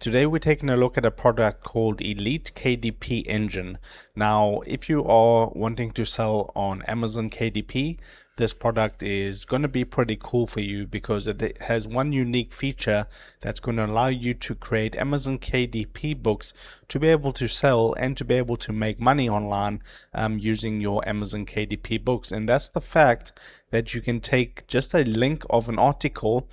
Today we're taking a look at a product called Elite KDP Engine. Now, if you are wanting to sell on Amazon KDP, this product is going to be pretty cool for you because it has one unique feature that's going to allow you to create Amazon KDP books to be able to sell and to be able to make money online using your Amazon KDP books. And that's the fact that you can take just a link of an article,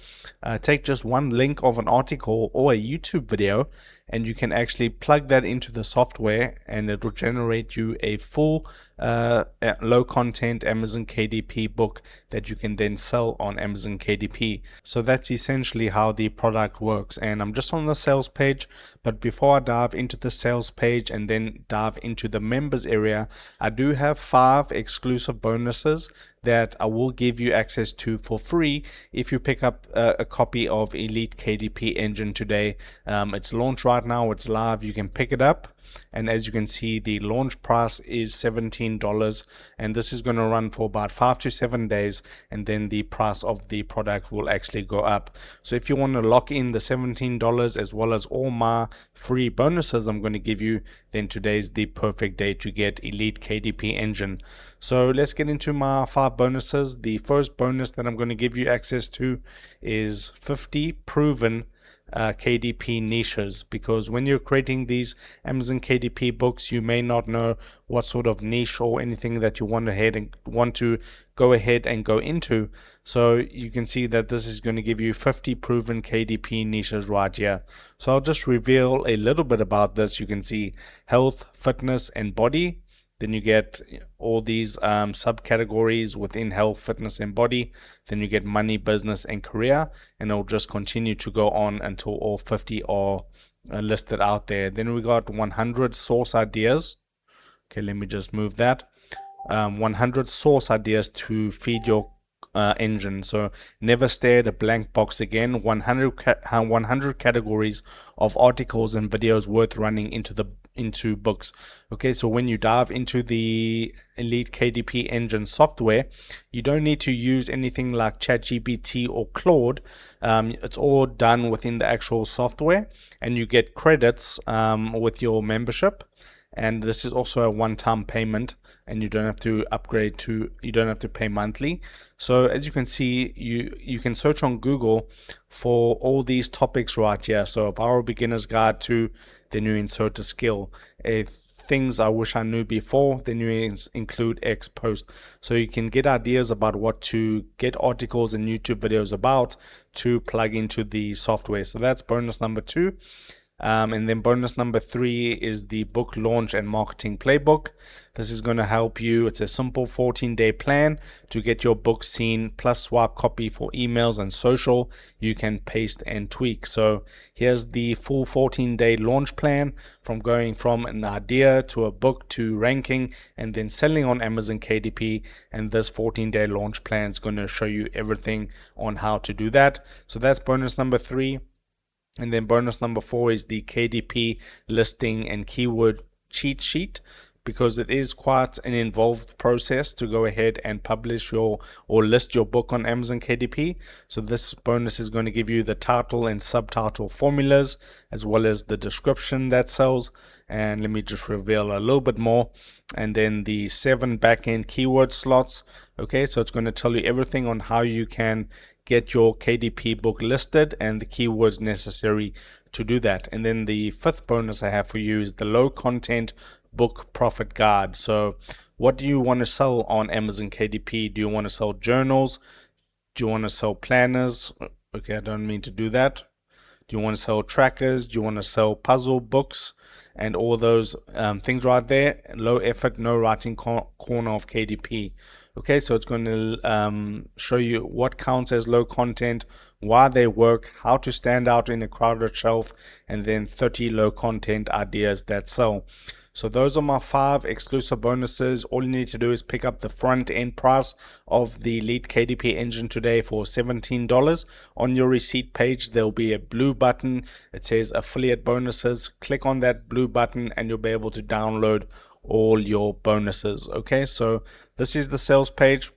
take just one link of an article or a YouTube video, and you can actually plug that into the software and it will generate you a full low content Amazon KDP book that you can then sell on Amazon KDP. So that's essentially how the product works. And I'm just on the sales page, but before I dive into the sales page and then dive into the members area, I do have 5 exclusive bonuses that I will give you access to for free if you pick up a copy of Elite KDP Engine today. It's launched right now, it's live, you can pick it up. And as you can see, the launch price is $17, and this is going to run for about 5 to 7 days, and then the price of the product will actually go up. So if you want to lock in the $17 as well as all my free bonuses I'm going to give you, then today's the perfect day to get Elite KDP Engine. So let's get into my 5 bonuses. The first bonus that I'm going to give you access to is 50 proven KDP niches, because when you're creating these Amazon KDP books, you may not know what sort of niche or anything that you want to go ahead and go into. So you can see that this is going to give you 50 proven KDP niches right here. So I'll just reveal a little bit about this. You can see health, fitness, and body. Then you get all these subcategories within health, fitness, and body. Then you get money, business, and career. And it'll just continue to go on until all 50 are listed out there. Then we got 100 source ideas. Okay, let me just move that. 100 source ideas to feed your engine. So never stare at a blank box again. 100 categories of articles and videos worth running into books. Okay, so when you dive into the Elite KDP Engine software, you don't need to use anything like ChatGPT or Claude. It's all done within the actual software, and you get credits with your membership. And this is also a one-time payment, and you don't have to you don't have to pay monthly. So as you can see, you can search on Google for all these topics right here. So if our beginner's guide to, then you insert a skill. If things I wish I knew before, then you include X post. So you can get ideas about what to get articles and YouTube videos about to plug into the software. So that's bonus number 2. And then bonus number 3 is the book launch and marketing playbook. This is going to help you. It's a simple 14-day plan to get your book seen, plus swipe copy for emails and social. You can paste and tweak. So here's the full 14-day launch plan, from going from an idea to a book to ranking and then selling on Amazon KDP. And this 14-day launch plan is going to show you everything on how to do that. So that's bonus number 3. And then bonus number 4 is the KDP listing and keyword cheat sheet, because it is quite an involved process to go ahead and publish or list your book on Amazon KDP. So this bonus is going to give you the title and subtitle formulas, as well as the description that sells. And let me just reveal a little bit more. And then the 7 backend keyword slots. Okay, so it's going to tell you everything on how you can get your KDP book listed and the keywords necessary to do that. And then the 5th bonus I have for you is the low content book profit guide. So what do you want to sell on Amazon KDP? Do you want to sell journals? Do you want to sell planners? Okay, I don't mean to do that. Do you want to sell trackers? Do you want to sell puzzle books? And all those things right there. Low effort, no writing corner of KDP. Okay, so it's going to show you what counts as low content, why they work, how to stand out in a crowded shelf, and then 30 low content ideas that sell. So those are my 5 exclusive bonuses. All you need to do is pick up the front end price of the Elite KDP Engine today for $17. On your receipt page, there'll be a blue button. It says affiliate bonuses. Click on that blue button and you'll be able to download all your bonuses. Okay, so this is the sales page.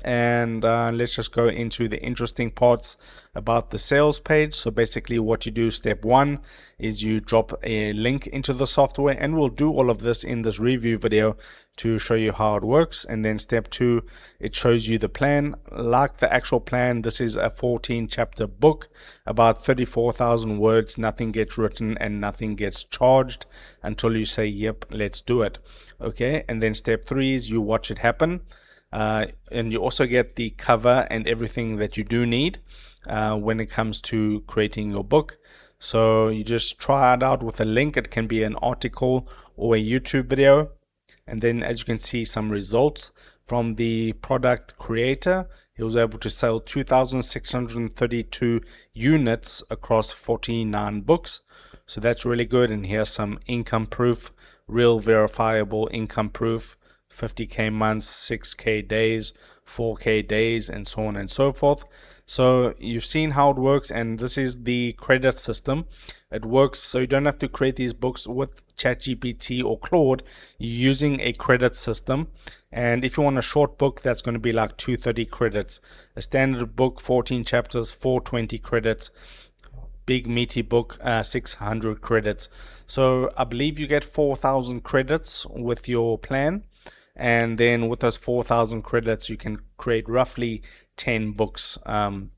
And let's just go into the interesting parts about the sales page. So basically what you do, step one, is you drop a link into the software, and we'll do all of this in this review video to show you how it works. And then step two, it shows you the plan. Like the actual plan, this is a 14 chapter book, about 34,000 words. Nothing gets written and nothing gets charged until you say, yep, let's do it. Okay, and then step three is you watch it happen. And you also get the cover and everything that you do need when it comes to creating your book. So you just try it out with a link. It can be an article or a YouTube video. And then as you can see, some results from the product creator. He was able to sell 2,632 units across 49 books. So that's really good. And here's some income proof, real verifiable income proof. 50k months, 6k days, 4k days, and so on and so forth. So you've seen how it works, and this is the credit system. It works so you don't have to create these books with ChatGPT or Claude. You're using a credit system, and if you want a short book, that's going to be like 230 credits. A standard book, 14 chapters, 420 credits. Big meaty book, 600 credits. So I believe you get 4,000 credits with your plan. And then with those 4,000 credits, you can create roughly 10 books. And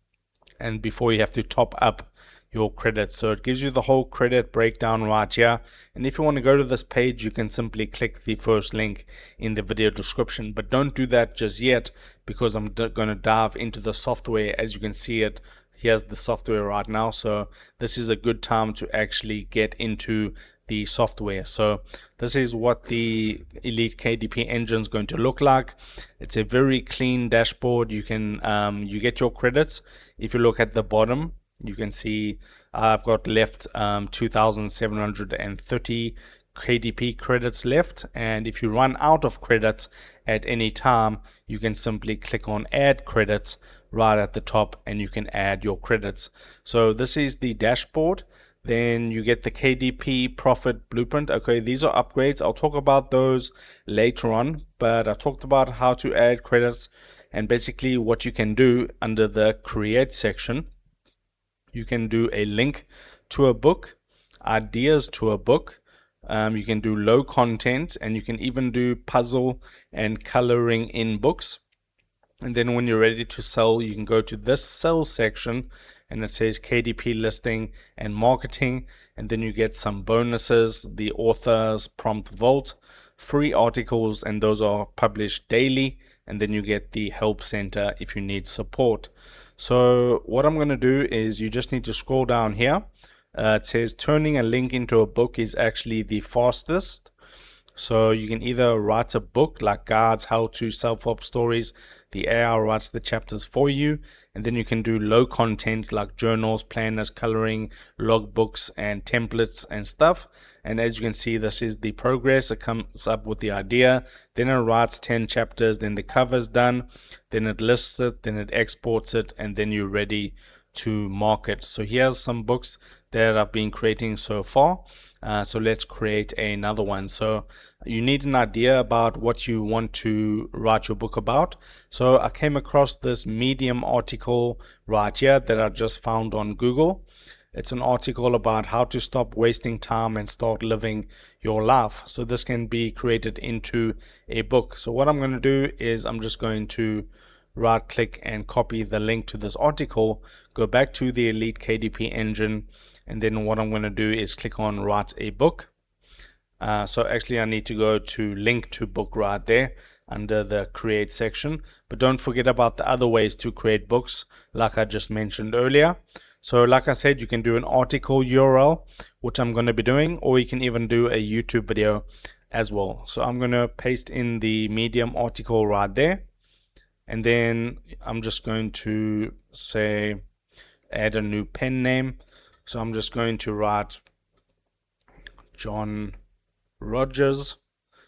before you have to top up your credits. So it gives you the whole credit breakdown right here. And if you want to go to this page, you can simply click the first link in the video description. But don't do that just yet, because I'm going to dive into the software. As you can see it, here's the software right now. So this is a good time to actually get into the software. So this is what the Elite KDP engine is going to look like. It's a very clean dashboard. You can you get your credits. If you look at the bottom, you can see I've got left 2,730 KDP credits left, and if you run out of credits at any time, you can simply click on add credits right at the top and you can add your credits. So this is the dashboard. Then you get the KDP profit blueprint. Okay, these are upgrades. I'll talk about those later on, but I talked about how to add credits and basically what you can do under the create section. You can do a link to a book, ideas to a book. You can do low content, and you can even do puzzle and coloring in books. And then when you're ready to sell, you can go to this sell section, and it says KDP listing and marketing, and then you get some bonuses, the author's prompt vault, free articles, and those are published daily, and then you get the help center if you need support. So what I'm going to do is you just need to scroll down here. It says turning a link into a book is actually the fastest. So you can either write a book like guides, how-to, self-help stories. The AI writes the chapters for you. And then you can do low content like journals, planners, coloring, logbooks, and templates and stuff. And as you can see, this is the progress. It comes up with the idea. Then it writes 10 chapters. Then the cover's done. Then it lists it. Then it exports it. And then you're ready to market. So here's some books that I've been creating so far. So let's create another one. So you need an idea about what you want to write your book about. So I came across this Medium article right here that I just found on Google. It's an article about how to stop wasting time and start living your life. So this can be created into a book. So what I'm going to do is I'm just going to right click and copy the link to this article, go back to the Elite KDP engine, and then what I'm going to do is click on write a book. So actually I need to go to link to book right there under the create section, but don't forget about the other ways to create books like I just mentioned earlier. So like I said, you can do an article URL, which I'm going to be doing, or you can even do a YouTube video as well. So I'm going to paste in the Medium article right there. And then I'm just going to say add a new pen name. So I'm just going to write John Rogers,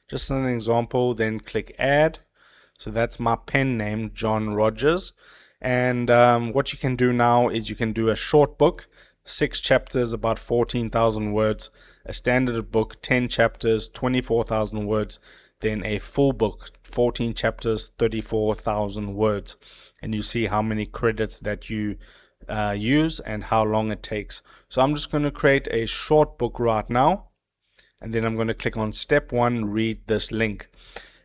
just an example, then click add. So that's my pen name, John Rogers. And what you can do now is you can do a short book, 6 chapters, about 14,000 words, a standard book, 10 chapters, 24,000 words, then a full book, 14 chapters, 34,000 words, and you see how many credits that you use and how long it takes. So I'm just going to create a short book right now, and then I'm going to click on step 1, read this link.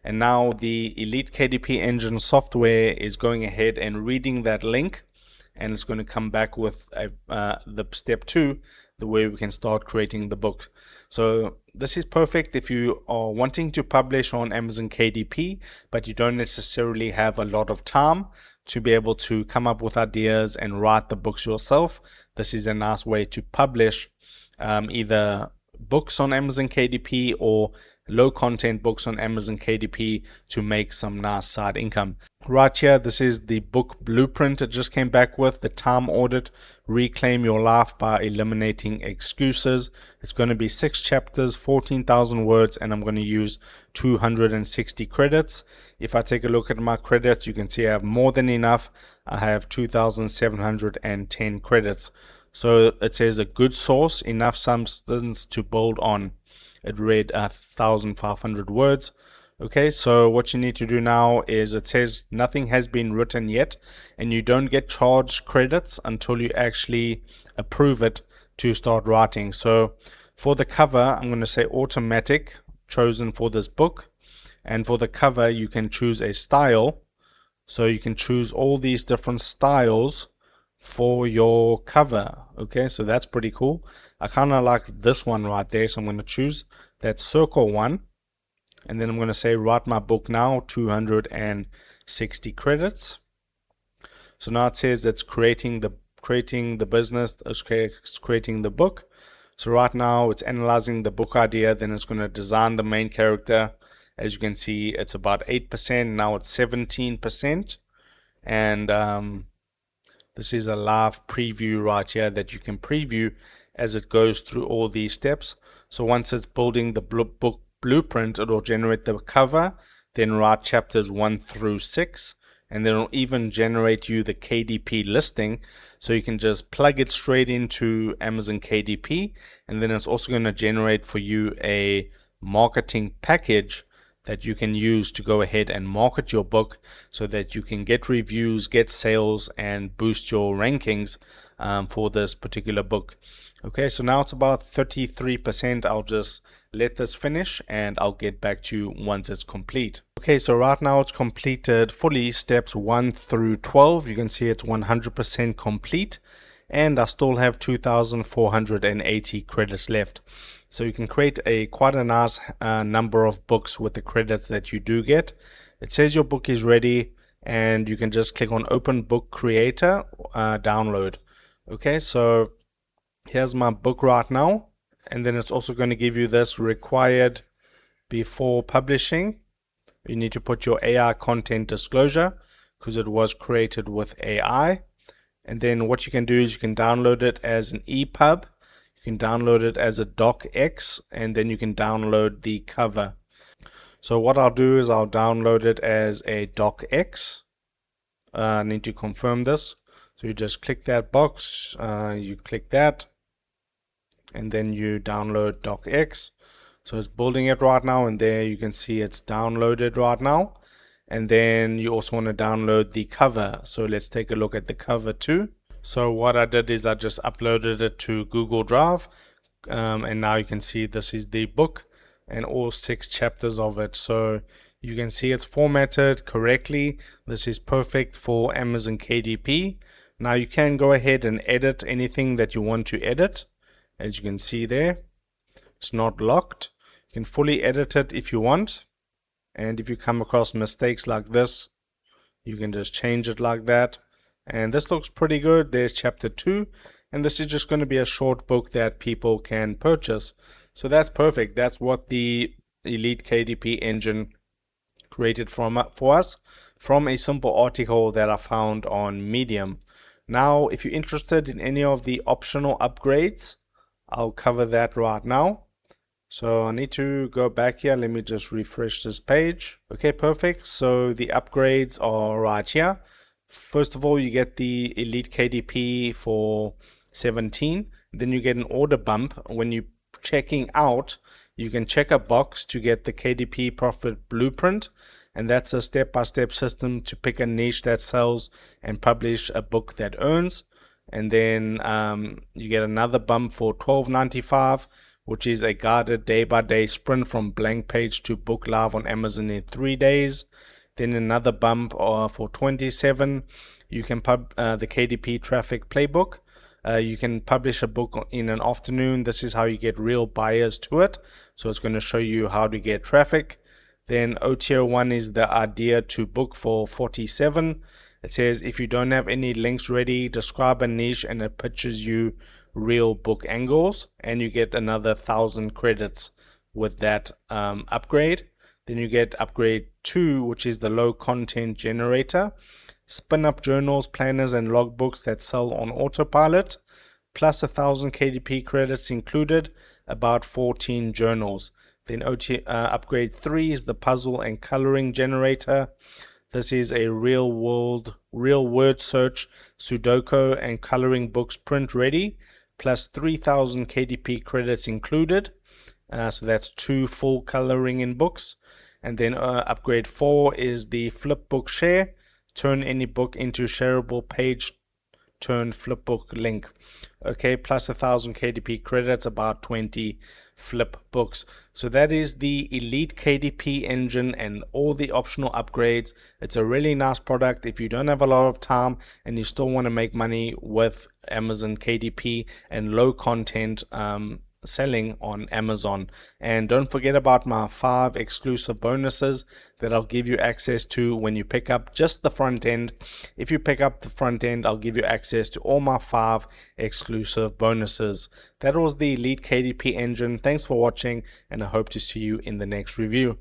And now the Elite KDP engine software is going ahead and reading that link, and it's going to come back with the step 2, the way we can start creating the book. So this is perfect if you are wanting to publish on Amazon KDP, but you don't necessarily have a lot of time to be able to come up with ideas and write the books yourself. This is a nice way to publish either books on Amazon KDP or low content books on Amazon KDP to make some nice side income. Right here, this is the book blueprint it just came back with, the time audit, reclaim your life by eliminating excuses. It's going to be 6 chapters, 14,000 words, and I'm going to use 260 credits. If I take a look at my credits, you can see I have more than enough. I have 2,710 credits. So it says a good source, enough substance to build on. It read 1,500 words. Okay, so what you need to do now is, it says nothing has been written yet, and you don't get charged credits until you actually approve it to start writing. So for the cover, I'm going to say automatic, chosen for this book. And for the cover, you can choose a style. So you can choose all these different styles for your cover. Okay, so that's pretty cool. I kind of like this one right there, so I'm going to choose that circle one, and then I'm going to say write my book now, 260 credits. So now it says it's creating the business, it's creating the book. So right now it's analyzing the book idea, then it's going to design the main character. As you can see, it's about 8%, now it's 17%, and this is a live preview right here that you can preview as it goes through all these steps. So once it's building the book blueprint, it will generate the cover, then write chapters 1 through 6, and then it'll even generate you the KDP listing, so you can just plug it straight into Amazon KDP, and then it's also going to generate for you a marketing package that you can use to go ahead and market your book, so that you can get reviews, get sales, and boost your rankings for this particular book. Okay, so now it's about 33%. I'll just let this finish and I'll get back to you once it's complete. Okay, so right now it's completed fully, steps 1 through 12. You can see it's 100% complete, and I still have 2,480 credits left. So you can create quite a nice number of books with the credits that you do get. It says your book is ready, and you can just click on Open Book Creator, download. Okay, so here's my book right now, and then it's also going to give you this required before publishing. You need to put your AI content disclosure, because it was created with AI. And then what you can do is you can download it as an EPUB, you can download it as a docx, and then you can download the cover. So what I'll do is I'll download it as a docx. I need to confirm this. So you just click that box, you click that, and then you download docx. So it's building it right now, and there you can see it's downloaded right now. And then you also want to download the cover. So let's take a look at the cover too. So what I did is I just uploaded it to Google Drive, and now you can see this is the book and all 6 chapters of it. So you can see it's formatted correctly. This is perfect for Amazon KDP. Now you can go ahead and edit anything that you want to edit. As you can see there, it's not locked. You can fully edit it if you want. And if you come across mistakes like this, you can just change it like that. And this looks pretty good. There's chapter 2. And this is just going to be a short book that people can purchase. So that's perfect. That's what the Elite KDP engine created for us from a simple article that I found on Medium. Now, if you're interested in any of the optional upgrades, I'll cover that right now. So I need to go back here. Let me just refresh this page. Okay, perfect. So the upgrades are right here. First of all, you get the Elite KDP for 17. Then you get an order bump. When you're checking out, you can check a box to get the KDP Profit Blueprint. and that's a step-by-step system to pick a niche that sells and publish a book that earns. And then you get another bump for $12.95, which is a guided day-by-day sprint from blank page to book live on Amazon in 3 days. Then another bump for $27, you can the KDP Traffic Playbook. You can publish a book in an afternoon. This is how you get real buyers to it. So it's going to show you how to get traffic. Then OTO1 is the idea to book for $47. It says if you don't have any links ready, describe a niche and it pitches you real book angles, and you get another 1,000 credits with that upgrade. Then you get upgrade 2, which is the low content generator. Spin up journals, planners, and logbooks that sell on autopilot, plus 1,000 KDP credits included, about 14 journals. Then upgrade 3 is the puzzle and coloring generator. This is a real word search, Sudoku, and coloring books print ready, plus 3,000 KDP credits included. So that's 2 full coloring in books. And then upgrade 4 is the flipbook share. Turn any book into shareable page turn flipbook link. Okay, plus 1,000 KDP credits, about 20 flip books. So that is the Elite KDP engine and all the optional upgrades. It's a really nice product if you don't have a lot of time and you still want to make money with Amazon KDP and low content selling on Amazon. And don't forget about my 5 exclusive bonuses that I'll give you access to when you pick up just the front end. If you pick up the front end, I'll give you access to all my 5 exclusive bonuses. That was the Elite KDP engine. Thanks for watching, and I hope to see you in the next review.